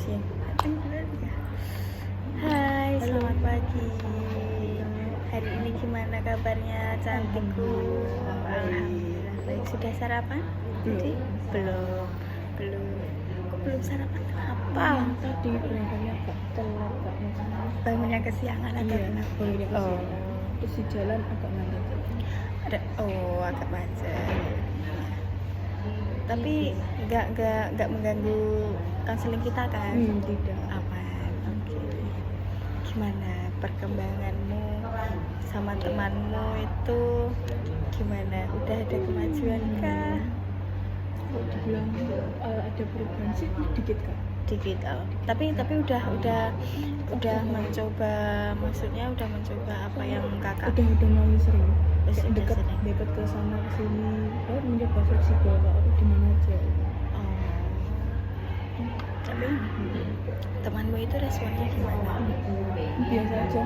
sih. Hai, selamat pagi. Hari ini gimana kabarnya cantikku? Alhamdulillah baik. Sudah sarapan? Tadi? Belum. Kok belum sarapan? Kenapa? Tadi berangkatnya agak telat, Kak. Bangunnya kesiangan atau kenapa? Bangunnya kesiangan. Terus di jalan agak macet. Agak macet. Tapi nggak mengganggu konseling kita kan? Tidak. Aman. Oke. Gimana perkembanganmu sama temanmu itu? Gimana? Udah ada kemajuan kah? Kalau dibilang ada perubahan sih dikit, Kak. Dikit. Tapi udah mencoba, maksudnya udah mencoba apa yang kakak Udah mulai sering. Sudah Dekat sering. ke sana ke sini. Mencoba fleksibel, Kak. Aku di mana aja. Tapi temanmu itu responnya gimana? Biasa aja.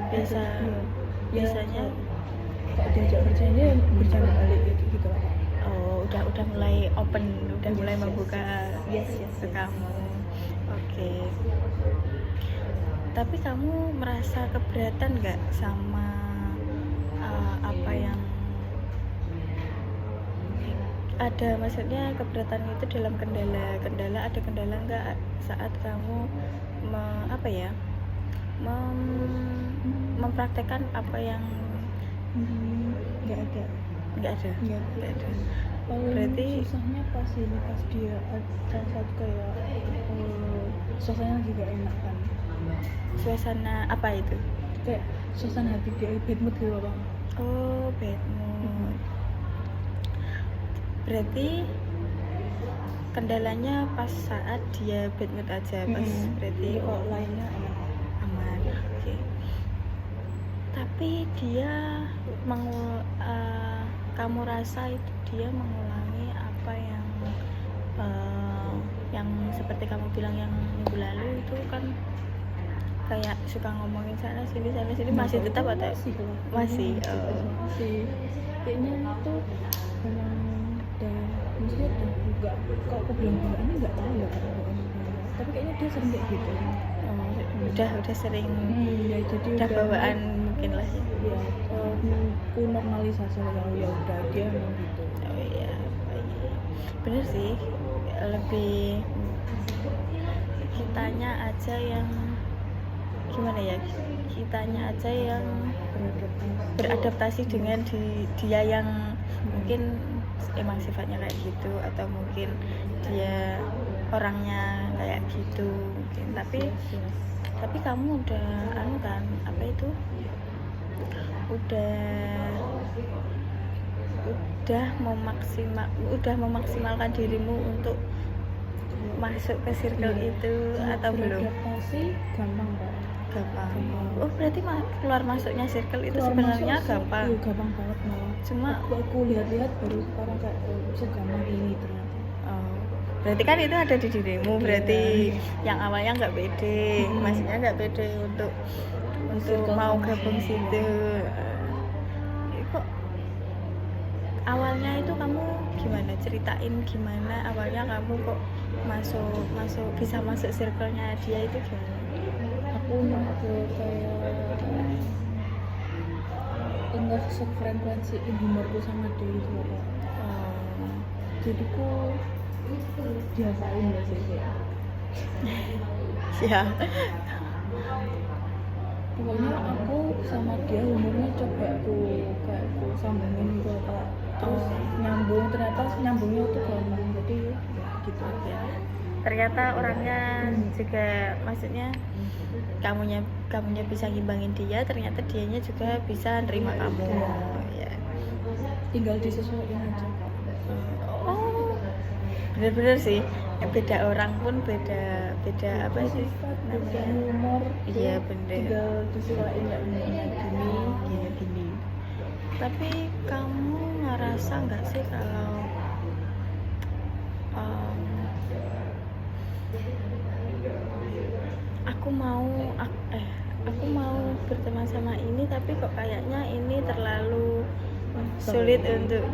Biasa. Iya. Biasanya Kak diajak bercanda balik gitu, Kak. Udah mulai open, mulai membuka Yes. ke kamu. Oke. Tapi kamu merasa keberatan nggak sama apa yang ada, maksudnya keberatan itu dalam kendala ada kendala nggak saat kamu mempraktekkan apa yang Nggak ada. Berarti susahnya pas dia salah satu kayak suasana juga enak kan, suasana apa itu? kayak suasana hati dia bad mood gitu Bang. Bad mood. Berarti kendalanya pas saat dia bad mood aja, pas berarti kalau lainnya aman. Oke. Tapi dia kamu rasa itu dia mengulangi apa yang seperti kamu bilang yang minggu lalu itu kan kayak suka ngomongin sana sini masih tetap atau masih kayaknya itu memang maksudnya enggak, kalau kebiasaan nggak tahu ya tapi kayaknya dia sering kayak gitu. Udah sering, ya, jadi udah bawaan mungkin lah ya. Ku normalisasi ya udah dia memang gitu. Iya, bener sih, lebih kitanya aja yang gimana ya, kitanya aja yang beradaptasi dengan dia yang mungkin emang sifatnya kayak gitu, atau mungkin dia orangnya kayak gitu mungkin. Tapi kamu udah kan apa itu udah memaksimalkan dirimu untuk masuk ke circle itu atau belum? Beradaptasi gampang Kak. Gampang. Berarti keluar masuknya circle itu sebenarnya gampang. Iya, gampang banget malah. Cuma aku lihat-lihat baru sekarang kayak segampang ini ternyata. Berarti kan itu ada di dirimu, berarti yang awalnya nggak pede, maksudnya nggak pede untuk mau gabung situ. Kok awalnya itu kamu gimana, ceritain gimana awalnya kamu kok bisa masuk circle-nya dia itu gimana? Aku nyampe kayak enggak sefrekuensi humorku sama dia gitu loh. Jadi ku biasain lah sih ya. Pokoknya aku sama dia humornya coba aku sambungin gitu Kak. Terus ternyata nyambungnya tuh gampang, jadi ya gitu aja. Ternyata orangnya juga, maksudnya kamunya bisa ngimbangin dia, ternyata dianya juga bisa nerima kamu. Ya. Tinggal disesuaikan aja Kak. Bener-bener sih, beda orang pun beda apa sih beda humor. Iya bener, tinggal disesuaikan gini. Tapi kamu ngerasa nggak sih kalau aku mau berteman sama ini, tapi kok kayaknya ini terlalu sulit untuk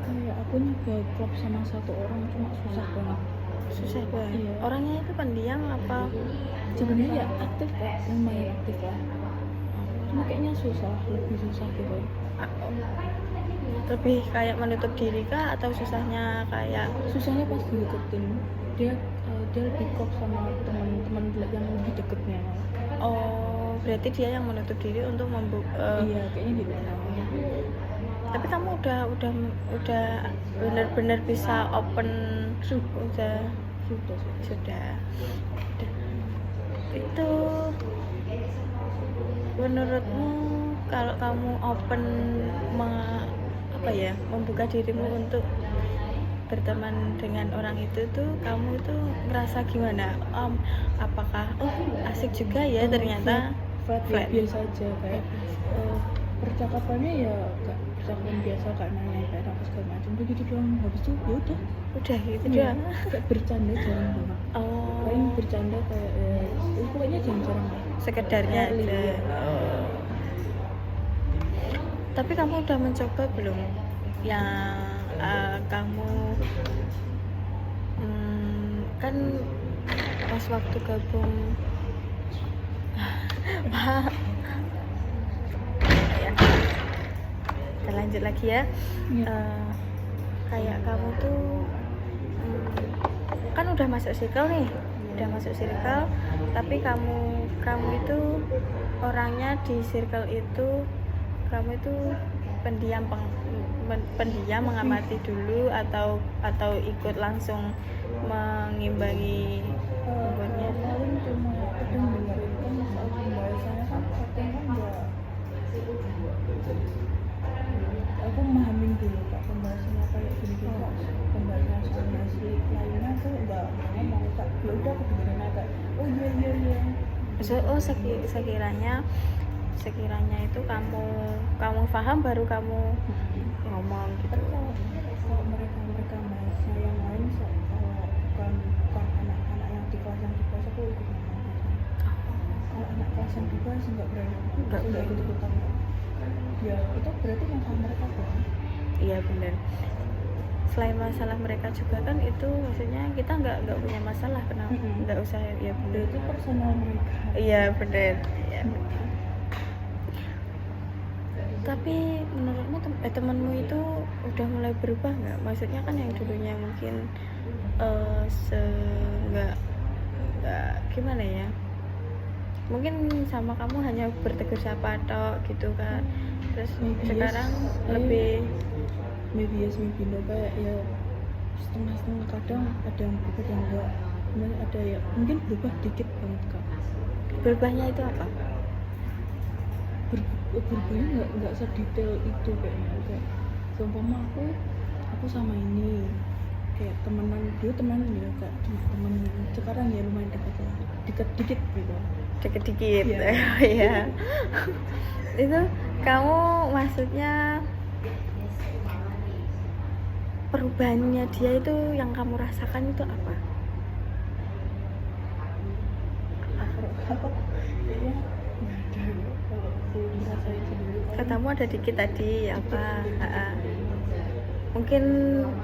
kayak aku nyoba klop sama satu orang cuma susah banget. Susah banget. Iya. Orangnya itu pendiam apa? Sebenarnya ya aktif kok, lumayan aktif lah. Cuma kayaknya susah, lebih susah gitu. Lebih kayak menutup diri kah atau susahnya kayak Susahnya pas dideketin, dia lebih klop sama teman-teman yang lebih deketnya. berarti dia yang menutup diri untuk Iya, kayaknya gitu. Tapi kamu udah benar-benar bisa open Sudah. sudah. Itu menurutmu kalau kamu open membuka dirimu untuk berteman dengan orang itu tuh kamu itu ngerasa gimana? Apakah asik juga ya ternyata flat. Biasa aja kayak percakapannya ya kayak percakapan biasa kayak nanya kayak apa segala macam tuh gitu doang. Habis itu ya udah gitu iya, doang. kayak bercanda jarang banget. Paling bercanda kayak pokoknya jarang lah. Sekedarnya aja. Tapi kamu udah mencoba belum yang kamu kan pas waktu gabung ya, kita lanjut lagi ya. Kayak kamu tuh kan udah masuk circle nih, tapi kamu itu orangnya di circle itu kamu itu pendiam mengamati dulu atau ikut langsung mengimbangi umurnya. Paling cuma aku dengerin kan soal pembahasannya kan kadang kan enggak, aku memahamin dulu kak pembahasannya kayak gini gitu. Pembahasan sublimasi lainnya tuh enggak ngomong kak, ya udah aku dengerin aja oh iya. Sekiranya itu kamu paham baru kamu ngomong gitu. Kalau mereka bahasa yang lain bukan anak-anak yang di kelas aku ikut ngomong. Kalau anak kelas yang di kelas nggak berani, nggak ikut-ikutan. Ya itu berarti masalah mereka kan? Iya benar. Selain masalah mereka juga kan itu maksudnya kita nggak punya masalah, kenapa nggak usah ya benar. Itu personal mereka. Iya benar. Ya, tapi menurutmu temanmu itu udah mulai berubah nggak? Maksudnya kan yang dulunya mungkin nggak gimana ya? Mungkin sama kamu hanya bertegur sapa tok gitu kan. Terus sekarang lebih maybe no kayak ya setengah-setengah, kadang ada yang berubah dan enggak. Kemudian ada ya mungkin berubah dikit banget kak. Berubahnya itu apa? Berubahnya nggak sedetail itu kayaknya. Kayak seumpama aku sama ini kayak temenan dia ya kak, cuma temen sekarang ya lumayan dekat dikit gitu. Dikit ya. Itu kamu maksudnya perubahannya dia itu yang kamu rasakan itu apa? Katamu ada dikit tadi apa? Mungkin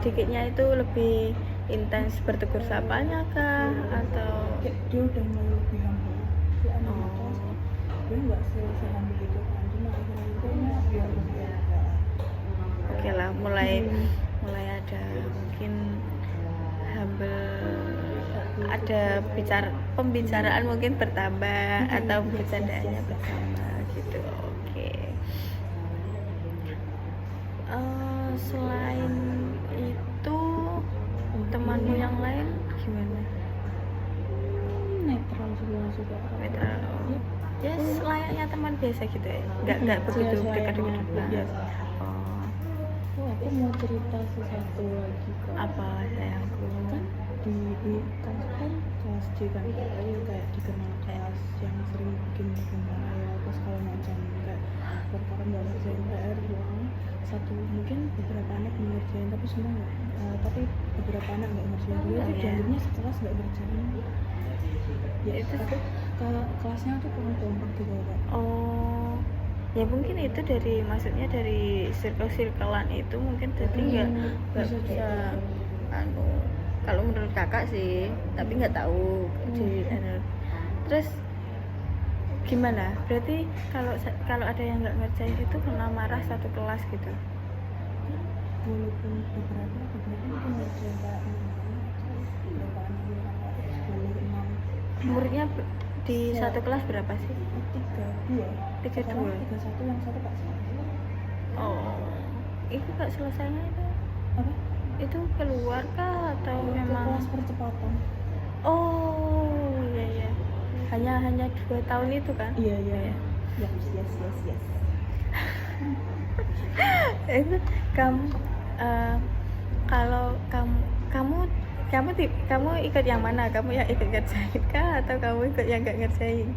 dikitnya itu lebih intens bertegur sapanya kah atau dia udah mulai lebih humble. Dia anak kelas dia nggak sehumble gitu kan, cuma akhirnya biar lebih oke lah, mulai ada mungkin humble, ada pembicaraan mungkin bertambah atau bercandaannya bertambah gitu. Oke. Selain itu temanmu yang lain gimana? Netral juga. Netral. Ya layaknya teman biasa gitu ya. Nggak begitu dekat dengan biasa. Aku mau cerita sesuatu lagi kak. Apa sayangku? Kan di kelas C kan kayak dikenal kelas yang sering bikin ya terus kalau macam kayak perkara nggak ngerjain PR doang, mungkin beberapa anak ngerjain tapi semua nggak, tapi beberapa anak nggak ngerjain dia itu dianggapnya sekelas nggak ngerjain ya itu aku kelasnya tuh kurang kompak gitu kak. Ya mungkin itu maksudnya dari circle-circlean itu mungkin jadi nggak bisa anu, kalau menurut kakak sih, tapi nggak tahu terus gimana? Berarti kalau ada yang nggak ngerjain itu kena marah satu kelas gitu? Walaupun beberapa mungkin ngerjain kayak beberapa anak 10, 6 muridnya di satu kelas berapa sih? 3, 2 1 yang satu Kak selesai. Oh, itu nggak selesainya itu Apa? itu keluar kah atau memang kelas percepatan? Oh iya hanya 2 tahun itu kan? Iya. Yes. Itu kalau kamu ikut yang mana? Kamu yang ikut ngerjain kah atau kamu ikut yang nggak ngerjain?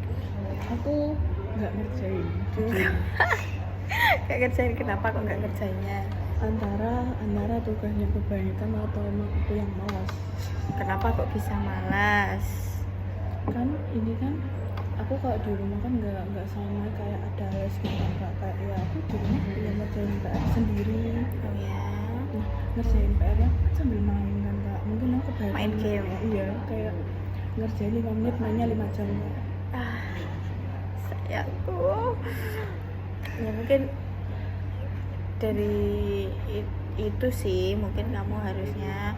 Aku nggak ngerjain. Nggak ngerjain, kenapa kok nggak ngerjainnya? Antara tugasnya kebanyakan atau emang aku yang malas. Kenapa kok bisa malas? Kan ini kan aku kalau di rumah kan nggak sama kayak ada les gitu kan, kayak ya aku di rumah ya ngerjain PR sendiri. Oh ya. Nah, ngerjain PR ya sambil main kan Kak. Mungkin aku kayak Main game. Iya, kayak ngerjain 5 menit mainnya 5 jam. Sayangku. Ya mungkin dari itu sih mungkin kamu harusnya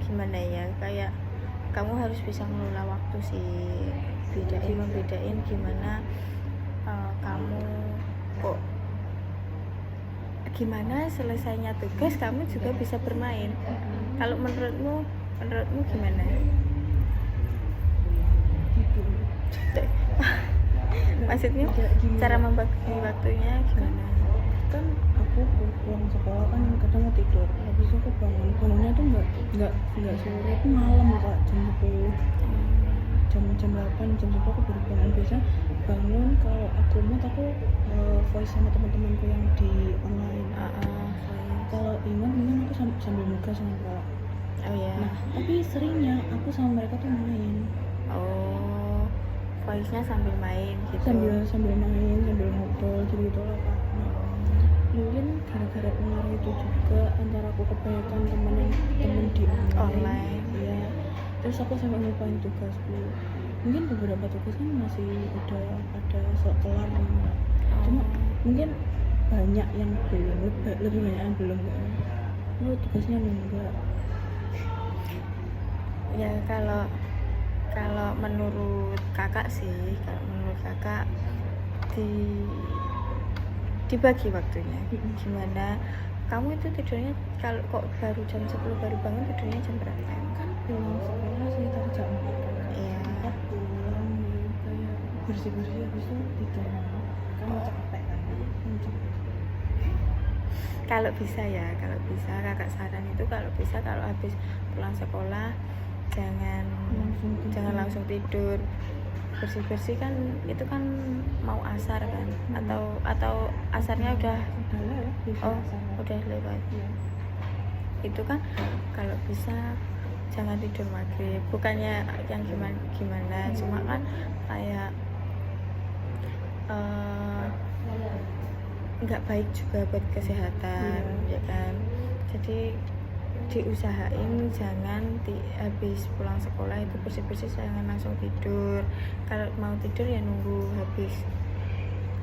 gimana ya, kayak kamu harus bisa mengelola waktu sih, membedain gimana kamu kok gimana selesainya tugas kamu juga bisa bermain. Kalau menurutmu gimana? Maksudnya cara membagi waktunya gimana? Kan aku pulang sekolah kan kadang mau tidur, habis itu aku bangunnya tuh nggak sore, itu malam Kak, jam 8 jam 10 aku baru bangun. Biasanya bangun kalau aku mood aku voice sama teman-temanku yang di online. Kalau ingat mungkin aku sambil nugas sama Kak. Oh ya. Nah tapi seringnya aku sama mereka tuh main. Oh, voice-nya sambil main gitu. Sambil main, sambil ngobrol gitu lah Kak. Mungkin gara-gara pengaruh itu juga antara aku kebanyakan temen di online. Iya. Terus aku sampai lupain tugasku. Mungkin beberapa tugas kan masih udah ada kelar nih. Cuma mungkin banyak yang belum, lebih banyak yang belum kan. Tugasnya enggak. Ya kalau menurut kakak dibagi waktunya. Gimana? Kamu itu tidurnya kalau kok baru jam 10 baru bangun, tidurnya jam berapa? Kan pulang sekolah sekitar jam 4. Iya. Pulang kayak bersih-bersih habis itu tidur. Kan capek kan. Kalau bisa kakak saran itu kalau habis pulang sekolah jangan langsung tidur. Bersih kan itu kan mau asar kan, atau asarnya udah lewat. Itu kan kalau bisa jangan tidur maghrib, bukannya yang gimana cuma kan kayak nggak baik juga buat kesehatan. Ya kan, jadi diusahain jangan habis pulang sekolah itu bersih jangan langsung tidur. Kalau mau tidur ya nunggu habis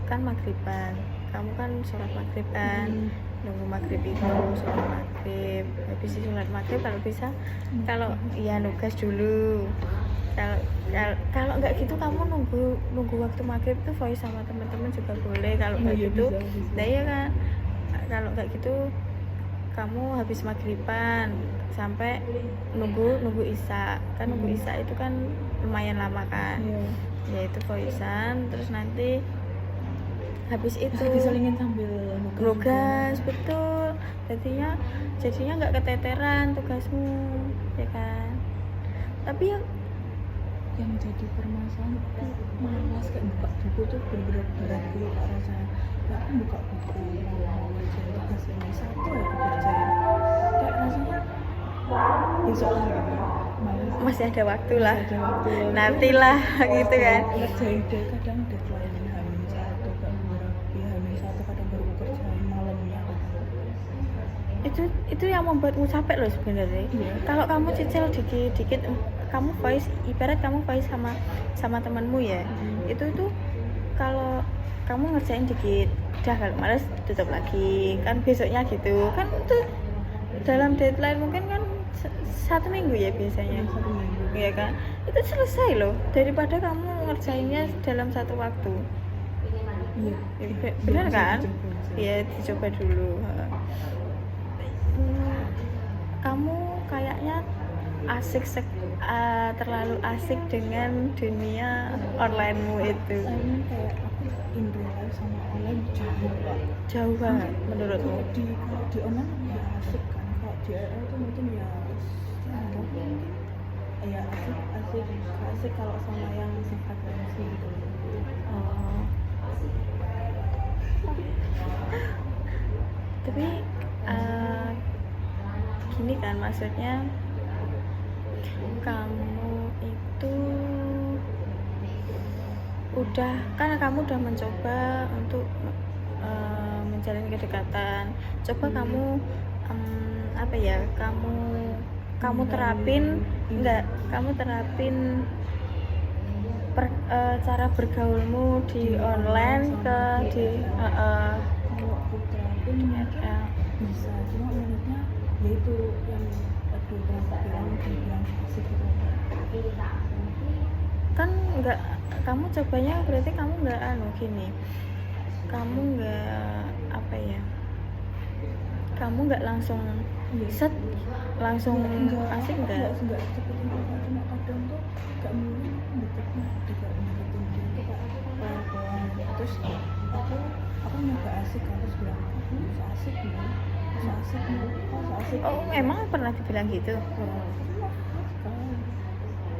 kan maghriban, kamu kan sholat maghrib kan, nunggu maghrib itu sholat maghrib, habis sholat maghrib kalau bisa kalau ya nugas dulu. Kalau nggak gitu kamu nunggu waktu maghrib tuh voice sama teman-teman juga boleh. Kalau nggak gitu nah ya kan, kalau nggak gitu kamu habis maghriban sampai nunggu isya kan. Nunggu isya itu kan lumayan lama kan. Ya itu voicean, terus nanti habis itu diselingin sambil nugas. Betul, jadinya nggak keteteran tugasmu ya kan. Tapi yang jadi permasalahan itu malas kayak buka buku tuh bener-bener berat dulu Kak rasanya. Aku buka buku mau ngerjain tugas ini satu ya aku kerjain kayak rasanya besok lagi malas. masih ada waktu lah, Nanti nantilah gitu kan. Ngerjain deh kadang deadline H1 yang membuatmu capek loh sebenarnya. Iya. Kalau kamu cicil dikit-dikit, kamu voice, ibarat kamu voice sama temanmu ya, itu kalau kamu ngerjain dikit, udah kalau males tutup lagi, kan besoknya gitu, kan itu dalam deadline mungkin kan 1 minggu ya biasanya, 1 minggu. iya kan, itu selesai loh, daripada kamu ngerjainnya dalam satu waktu. Iya. Ya, benar Bisa kan? dicoba aja. Iya, dicoba dulu. Kamu kayaknya terlalu asik dengan dunia onlinemu itu. Soalnya kayak aku in real life sama online jauh Kak. Jauh banget menurutmu? Kalau di online ya asik kan, kalau di RL tuh mungkin ya ya asik kalau sama yang sefrekuensi gitu. Oh. Tapi gini kan, maksudnya kamu itu kamu udah mencoba untuk menjalin kedekatan. Coba kamu apa ya, kamu terapin cara bergaulmu di online Kalau aku terapin mungkin bisa, cuma menurutnya ya itu yang aku bilang asik gitu. kan enggak, kamu cobanya berarti kamu enggak gini, kamu enggak apa ya, kamu enggak langsung set langsung asik enggak? Enggak seperti itu, cuma kadang tuh enggak mungkin deketin dia tuh kayak terus aku nyoba asik kan, terus bilang so asik Oh, emang pernah dibilang gitu?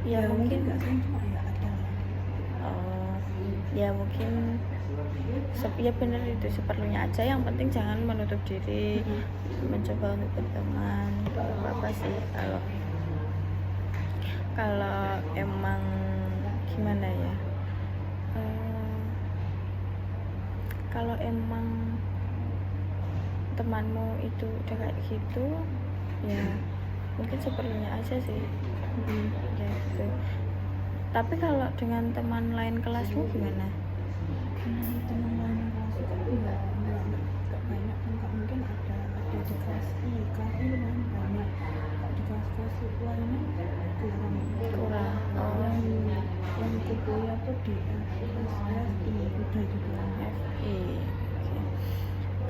Ya mungkin nggak sih, cuma ya ada. Oh, ya mungkin ya benar, itu seperlunya aja, yang penting jangan menutup diri, mencoba untuk berteman. Apa sih kalau emang gimana ya, kalau emang temanmu itu udah kayak gitu ya mungkin seperlunya aja sih. Ya gitu. Tapi kalau dengan teman lain kelasmu gimana? Teman lain kelas itu enggak banyak kan Kak, mungkin ada di kelas I kan banyak, di kelas lainnya kurang. Yang kuliah tuh di kelas FI udah juga FI. Okay.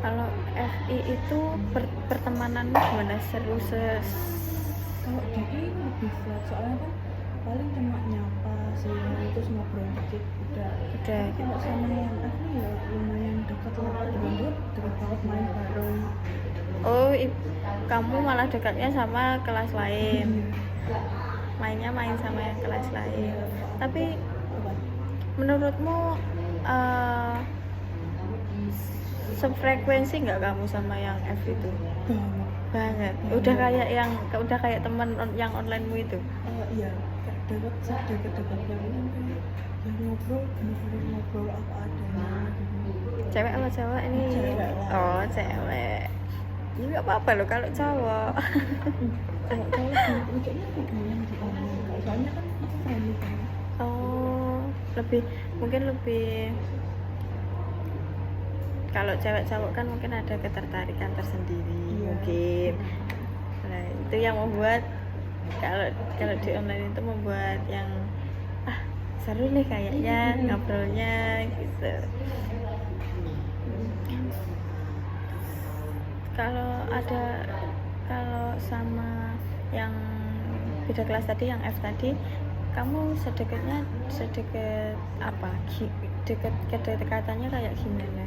Kalau FI itu pertemananmu gimana? Seru kalau di I lebih flat, soalnya kan paling cuma nyapa sih, terus ngobrol dikit udah gitu. Kalau sama yang FI ya lumayan dekat lah, deket banget, main bareng. Oh, kamu malah dekatnya sama kelas lain. Main sama yang kelas lain. Tapi menurutmu sefrekuensi nggak kamu sama yang F itu? Banget. Udah kayak teman yang onlinemu itu? Iya, deket banget, yang ngobrol bener-bener ngobrol apa adanya gitu. Cewek apa cowok ini? Cewek. Oh, cewek. Ini nggak apa-apa loh kalau cowok. Kalau cowok mikirnya hubungan di online, soalnya kan itu friendly kan. Oh, mungkin lebih kalau cewek cowok kan mungkin ada ketertarikan tersendiri. Iya. Mungkin. Nah, itu yang membuat kalau di online itu membuat yang seru nih kayaknya ngobrolnya gitu. Kalau sama yang beda kelas tadi, yang F tadi, kamu sedekat apa? Kedekatannya kayak gimana?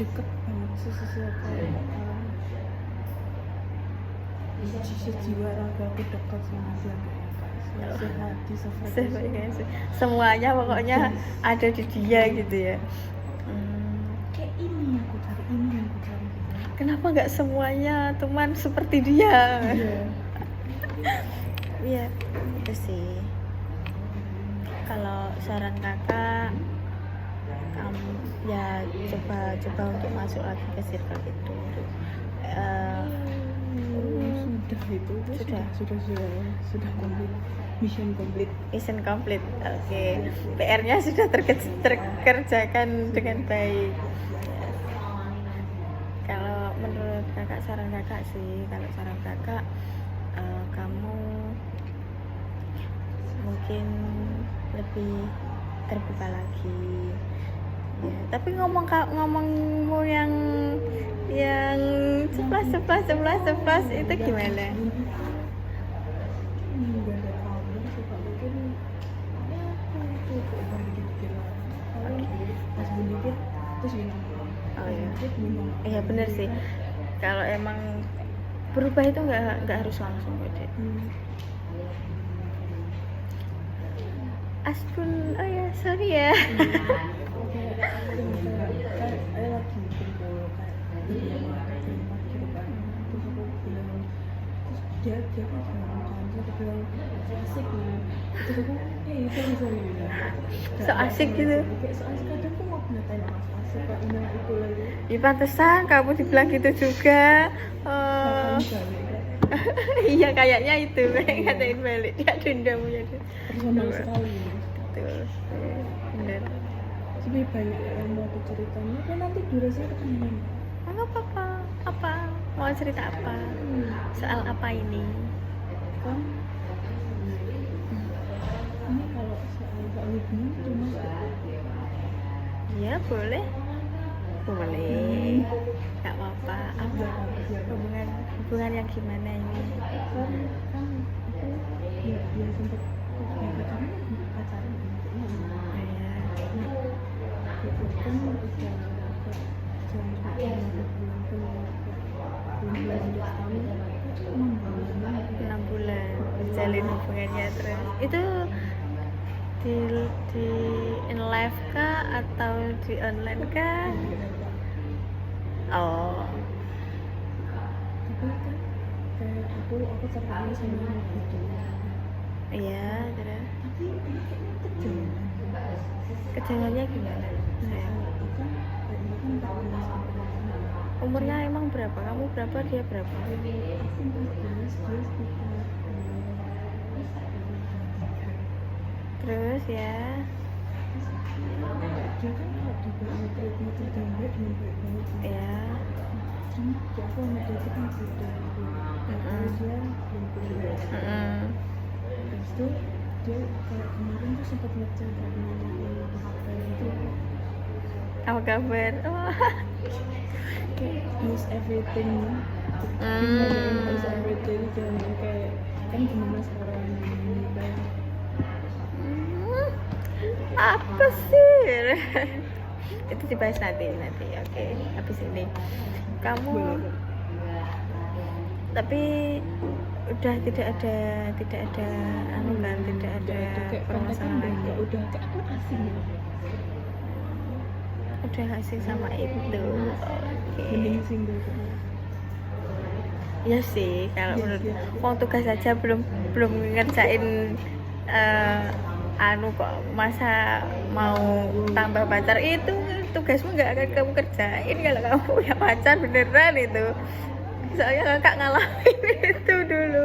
Deket banget sesuai kayak jiwa raga aku dekat sama dia, sehati sefrekuensi. Semuanya pokoknya ada di dia gitu ya. Kayak ini yang aku cari gitu. Kenapa nggak semuanya teman seperti dia? Iya, itu sih. Kalau saran kakak, kamu ya coba untuk masuk lagi ke circle itu. Eh, sudah komplit, mission komplit. mission complete. Oke. PR-nya sudah terkerjakan dengan baik. Yes. Kalau menurut kakak, saran kakak sih, kalau saran kakak kamu mungkin lebih terbuka lagi ya, tapi ngomongmu yang ceplas itu gimana? Nggak ada kabar sih Pak, mungkin ya itu baru dikit pas dikit terus bilang Oh iya. dikit bilang Iya bener sih, kalau emang berubah itu nggak harus langsung kok Dek. Aspun, oh ya sorry ya. saya lagi kumpul kayak terima gitu kan, terus aku bilang, terus dia kan kan terus aku bilang asik nih, terus aku itu bisa bilang So asik gitu. kayak so asik, kadang aku mau ngatain mas asik kok ini itu lagi Ya pantesan kamu dibilang gitu juga. Oh. Iya kayaknya itu ngatain balik dia dendam ya. personal sekali. Betul. Bener. Lebih banyak yang mau aku ceritanya, kan nanti durasinya kepanjangan. Enggak apa-apa. Apa? Mau cerita apa? Soal apa ini? Kan ini kalau soal hubungan cuma Ya boleh. Boleh. Enggak apa-apa. Apa? Hubungan yang gimana ini? kan dia sempat pacaran maksudnya Ya. itu kan udah jalan bulan bulan 6 bulan jalin hubungannya terus. Itu di in live kah atau di online kah? Oh. tapi kan kayak aku tertarik sama itu, Iya, terus tapi ini kayaknya kejauhan. kejalannya gimana? Sayang. Aku kan 14 sampai 15. Umurnya emang berapa? Kamu berapa? Dia berapa? Aku 14, dia sekitar Terus ya. dia kan kalau dibilang treatment dengan baik banget Ya. cuma ya aku sama dia itu kan beda gitu, karena dia belum kuliah. Terus itu dia kayak kemarin tuh sempat ngechat kayak nanyain HP itu Apa kabar? Oh. kayak how's everything, nanyain how's everything, dan kayak kan gimana sekarang ini kayak Apa sih? Itu dibahas nanti. Oke, habis ini. Kamu tapi udah tidak ada anu kan, tidak ada kayak permasalahan kontekan lagi. udah kayak aku asing gitu. Udah asing sama itu. Oke. Mending single gitu. Ya sih, kalau Iya, menurut iya. uang tugas saja belum ngerjain anu kok masa mau tambah pacar, itu tugasmu nggak akan kamu kerjain kalau kamu punya pacar beneran itu. Soalnya kakak ngalamin itu dulu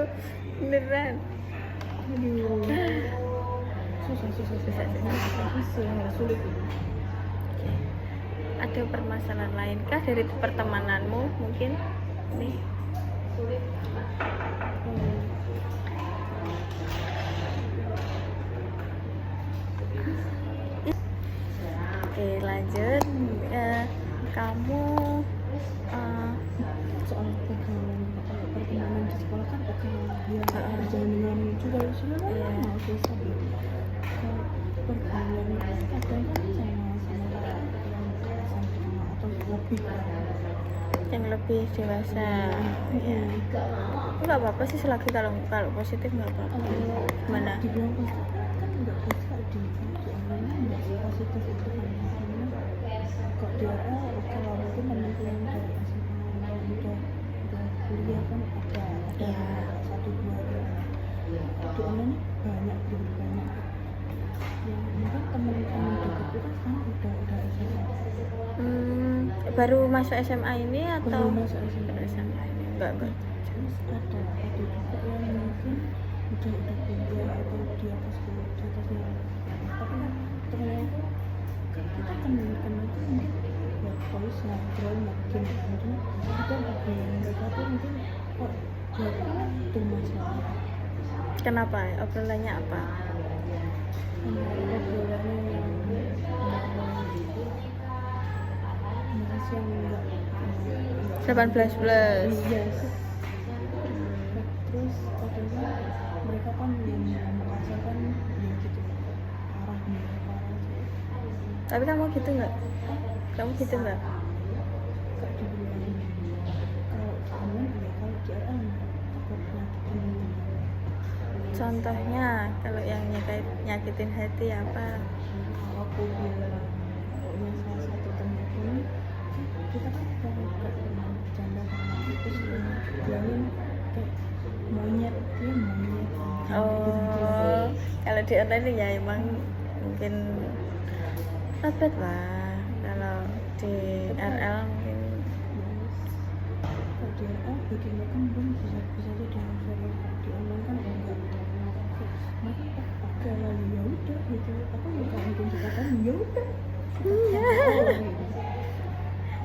beneran. Aduh. Susah. Sulit ini. Ada permasalahan lain kah dari pertemananmu mungkin nih? Oke lanjut. Kamu Soal pertemanan di sekolah kan oke, dia berjalan dengan juga sebenarnya Iya. normal sih tapi pergaulan kadang kan sama atau lebih yang lebih dewasa ya. Nggak apa-apa sih selagi kalau positif nggak apa-apa. Gimana? dibilang positif kan nggak bisa di online nggak positif itu kan kok dia oke lah mungkin teman-teman yang dari SMA yang udah kuliah kan ada Iya. satu dua di online banyak yang mungkin teman-teman dekat itu kan sekarang udah SMA baru masuk SMA ini atau Belum masuk SMA. SMA ini? Enggak. Terus ada juga yang mungkin udah kuliah atau di atas kuliah, di atasnya, tapi ternyata kita kan ya voice ngobrol makin mungkin kita lebih mereka tuh mungkin kok jawab tuh masalah Kenapa? Obrolannya apa? obrolannya yang masih enggak 18 plus. yes. Terus katanya mereka kan yang merasakan ya gitu arahnya Tapi kamu gitu nggak? Kamu gitu nggak? gak dibilang kalau kamu ya kalau dia kan takut nyakitin Contohnya kalau yang nyakitin hati apa? kalau aku bilang pokoknya salah satu temanku kita kan gak pernah bercanda sama itu sih bilangin kayak monyet dia monyet Oh, kalau di online ya emang mungkin dapat lah. Kalau di RL mungkin kalau dia bikin kan belum bisa jadi yang solo di online kan enggak oke lah ya udah gitu aku nggak mungkin juga kan ya udah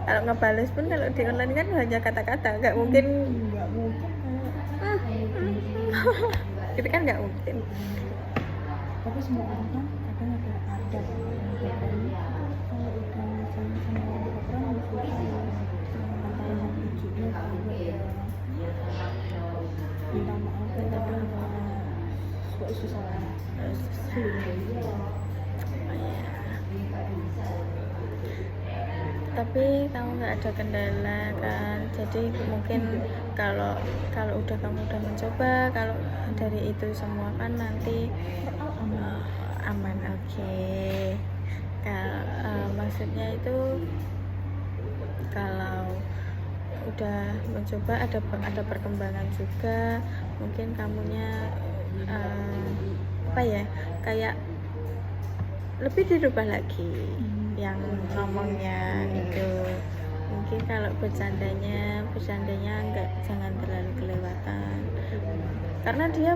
kalau ngebales pun kalau di online kan hanya kata-kata, nggak mungkin. nggak mungkin Itu kan nggak mungkin. tapi semua orang kan kadang ada kalau udah sama orang berperan susah ya antara yang lucunya juga ya minta maaf ya tapi nggak susah Tapi kamu nggak ada kendala kan, jadi mungkin kalau udah kamu udah mencoba, kalau dari itu semua kan nanti aman. Oke. Maksudnya itu kalau udah mencoba ada perkembangan juga, mungkin kamunya apa ya, kayak lebih dirubah lagi yang ngomongnya itu. Mungkin kalau bercandanya jangan terlalu kelewatan, karena dia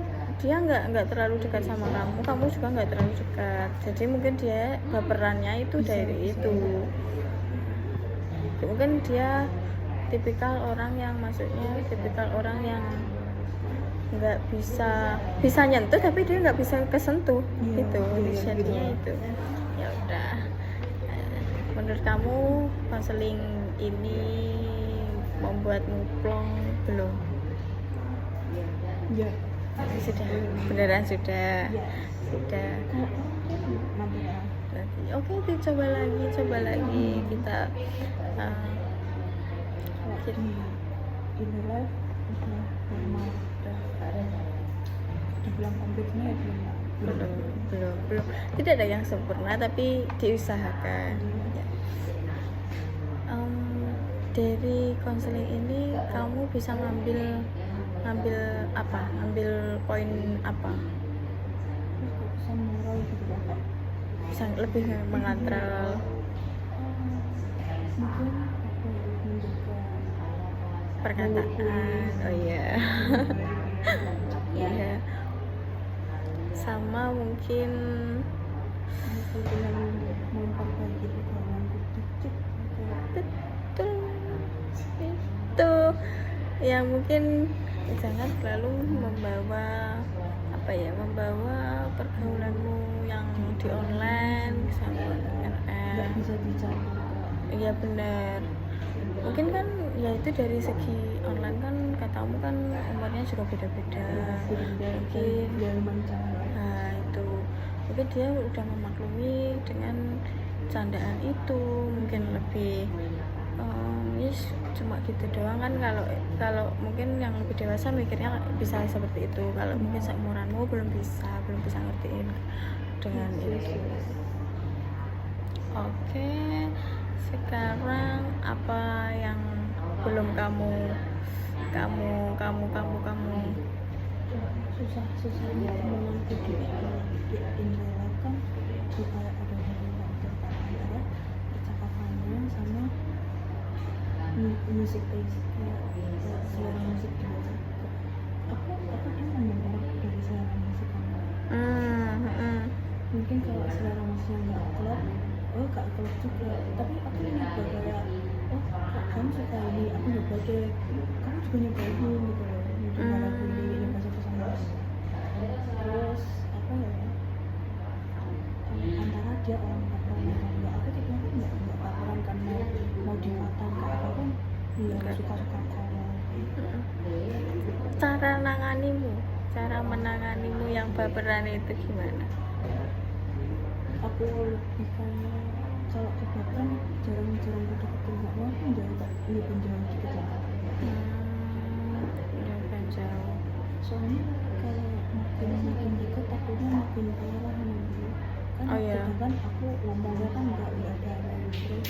nggak terlalu dekat sama kamu juga nggak terlalu dekat, jadi mungkin dia baperannya itu dari itu. Mungkin dia tipikal orang yang nggak bisa nyentuh tapi dia nggak bisa kesentuh gitu, jadinya itu. Ya udah, menurut kamu konseling ini membuatmu plong belum? ya Sudah, beneran sudah. Oke, coba lagi kita ini live udah normal udah dibilang kompetisinya ya belum tidak ada yang sempurna tapi diusahakan. Dari konseling ini kamu bisa ngambil poin apa? bisa moral gitu kan Bisa lebih mengontrol mungkin aku menjaga perkataan. Oh iya. Iya. Sama mungkin yang memperbaiki hubunganku dikit betul itu ya, mungkin jangan selalu membawa pergaulanmu yang di online sama nggak bisa dicampur. iya benar. Mungkin kan ya itu dari segi online kan katamu kan umurnya juga beda-beda, mungkin nah itu mungkin dia udah memaklumi dengan candaan itu, mungkin lebih yes, cuma gitu doang kan. Kalau mungkin yang lebih dewasa mikirnya bisa seperti itu, kalau mungkin seumuranmu belum bisa ngertiin dengan itu. Oke, sekarang apa yang belum kamu susahnya menangkap di Indonesia kan supaya ada hubungan antara percakapannya sama musik taste kayak selera musik dia. Aku kan ngomong dari selera musik kamu. Mungkin kalau selera musiknya nggak klub, gak klub juga. Tapi aku nyoba kayak, kok kamu suka ini, aku nyoba deh. Kamu juga nyoba ini gitu loh. Nyoba lagu ini, nyoba sama. Terus apa ya? Antara dia orang paparan atau enggak, aku tipe aku nggak paparan kan mau dipatang ke apapun, ya suka-suka kalau. Cara menanganimu yang baperan itu gimana? Aku lebih kayak kalau kebaperan jarang-jarang aku deketin, nggak mau aku lebih jauh dikit lah. Jauh jauh. Soalnya kalau makin deket takutnya makin parah nanti. Kan sedangkan aku ngomongnya kan nggak ada terus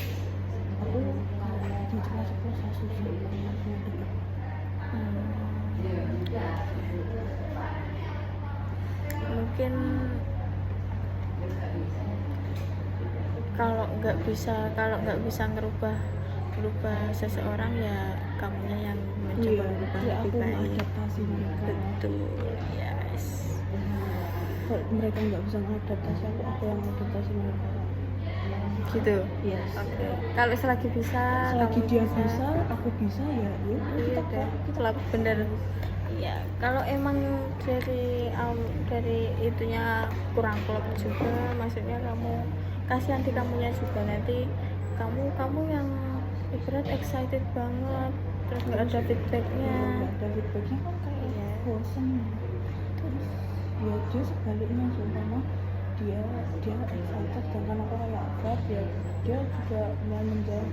aku kayak dijelas susah banget mau deket. Mungkin kalau nggak bisa ngerubah seseorang, ya kamunya yang mencoba berubah lebih baik. Adaptasi mereka. Betul, yes. Kalau mereka nggak bisa mengadaptasi aku yang adaptasi mereka. Gitu. Yes. Oke. Kalau selagi dia bisa, aku bisa, ya iya deh. Kalau bener. Iya, kalau emang dari itunya kurang klop juga, maksudnya kamu kasihan di kamunya juga, nanti kamu yang ibarat excited banget terus nggak ada feedbacknya. Kan kayak bosan. Terus ya dia sebaliknya, sumpah dia excited dengan aku kayak apa, dia juga mulai menjauh.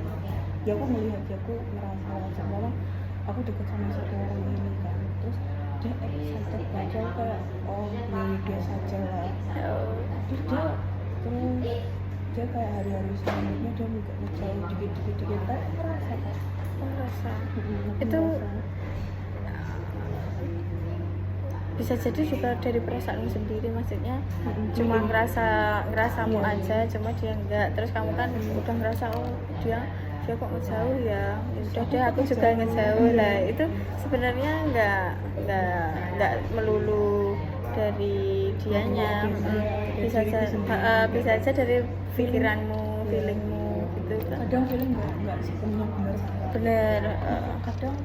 Ya aku melihat, aku ngerasa wajar, aku deket sama satu orang ini kan, terus dia excited banget kayak dia saja lah. Terus dia kayak hari-hari selanjutnya dia juga ngejauh dikit-dikit, tapi ngerasa itu bisa jadi juga dari perasaanmu sendiri, maksudnya cuma ngerasamu aja, cuma dia enggak, terus kamu kan udah ngerasa dia kok ngejauh ya udah deh aku juga ngejauh lah. Itu sebenarnya nggak melulu dari dianya, bisa aja dari pikiranmu, feelingmu gitu kan. Kadang feeling nggak sepenuhnya benar. Kadang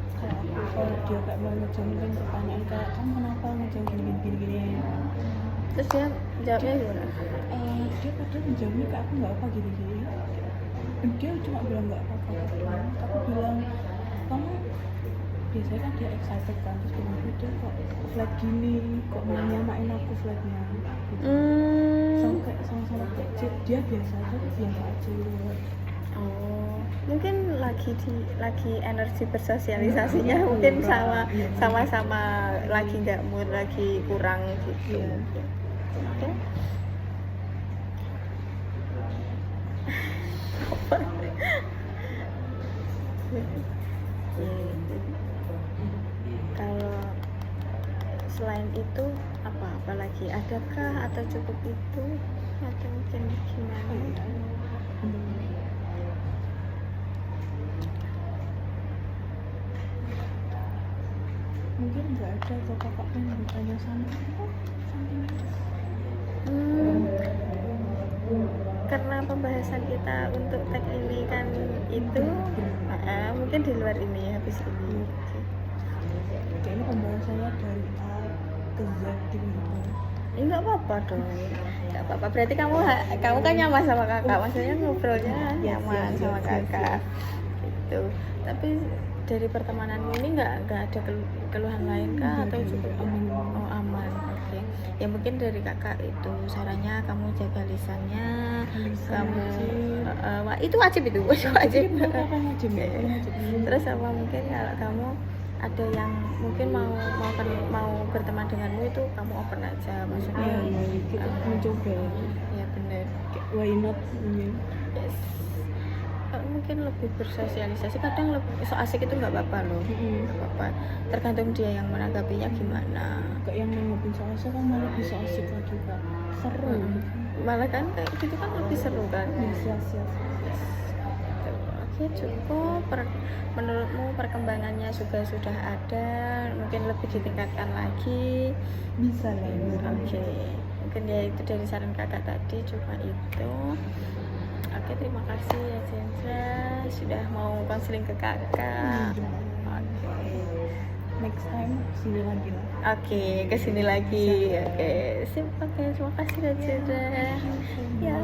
kalau dia kayak mau ngejauhin pertanyaan kayak kamu kenapa ngejauh gini, terus dia jawabnya gimana? Dia kadang ngejauhnya kayak aku nggak apa gini. Dia cuma bilang nggak apa-apa, aku bilang kamu biasanya kan dia excited kan, terus bilang itu kok flat gini, kok nyamain aku flatnya gitu. Sama-sama dia biasa aja. Mungkin lagi energi bersosialisasinya mungkin sama-sama lagi nggak mood, lagi kurang gitu. Okay. Kalau selain itu apa lagi, adakah atau cukup itu atau mungkin gimana? Mungkin nggak ada, atau kakak pengen bertanya sama karena pembahasan kita untuk tag ini kan itu mungkin di luar ini habis ini. Kayaknya pembahasannya dari A ke Z gitu. Enggak apa-apa dong, enggak apa-apa. Berarti kamu kan nyaman sama kakak, maksudnya ngobrolnya nyaman sama kakak gitu. Tapi dari pertemananmu ini nggak ada keluhan lain kah atau cukup aman? Oh, aman. Oke. Ya mungkin dari kakak itu sarannya kamu jaga lisannya, kamu itu wajib terus apa, mungkin kalau kamu ada yang mungkin mau berteman denganmu, itu kamu open aja, maksudnya kita mencoba. Ya benar, Why not? yes. Mungkin lebih bersosialisasi, kadang lebih so asik itu nggak apa-apa loh, nggak apa-apa, tergantung dia yang menanggapinya gimana. Kayak yang nanggepin so asik kan malah bisa asik lagi kak, seru. Malah kan kayak gitu kan lebih seru kan. Siap. Oke. Oke, cukup. Menurutmu perkembangannya juga sudah ada, mungkin lebih ditingkatkan lagi. Bisa lah Oke, mungkin ya itu dari saran kakak tadi, cuma itu. Oke, terima kasih ya Cendra sudah mau konseling ke kakak. Oke, next time sini lagi lah. oke, kesini lagi. Oke, sip. Oke, terima kasih ya Cendra. Ya.